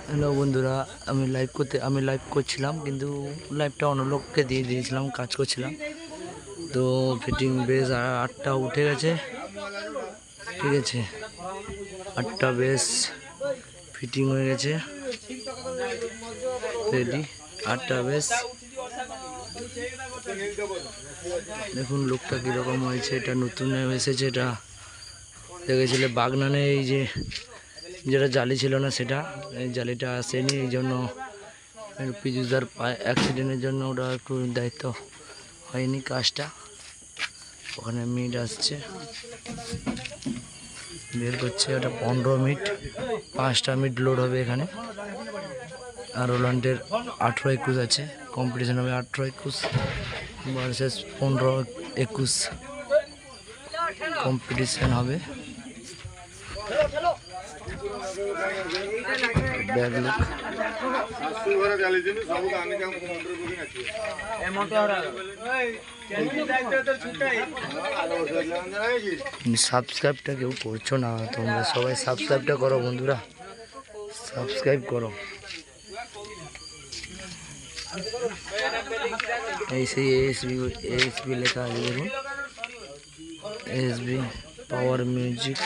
Hello বন্ধুরা, আমি live করছিলাম, কিন্তু লাইভটা অন্য লোককে দিয়ে দিয়েছিলাম, কাজ করছিলাম। তো ফিটিং বেশ 8টা উঠে গেছে, ঠিক আছে। 8টা বেশ ফিটিং হয়ে গেছে, রেডি। 8টা বেশ দেখুন লোকটা কীরকম হয়েছে। এটা নতুন এসেছে, এটা দেখেছিলে বাগনানে এই যে যেটা জালি ছিল না, সেটা এই জালিটা আসেনি, এই জন্য পিজুদার অ্যাক্সিডেন্টের জন্য ওটা একটু দায়িত্ব হয়নি কাজটা। ওখানে মিট আসছে, বের করছে, ওটা 15 মিনিট, 5টা মিট লোড হবে এখানে। আর রোলান্ডের 18-21 আছে, কম্পিটিশন হবে 18-21 ভার্সেস 15-21 কম্পিটিশন হবে। ব্যাগ লুক সাবস্ক্রাইবটা কেউ করছো না, তোমরা সবাই সাবস্ক্রাইবটা করো বন্ধুরা, সাবস্ক্রাইব করো। এই সেই এএসবি লেখা আছে দেখুন, এএসবি পাওয়ার মিউজিক।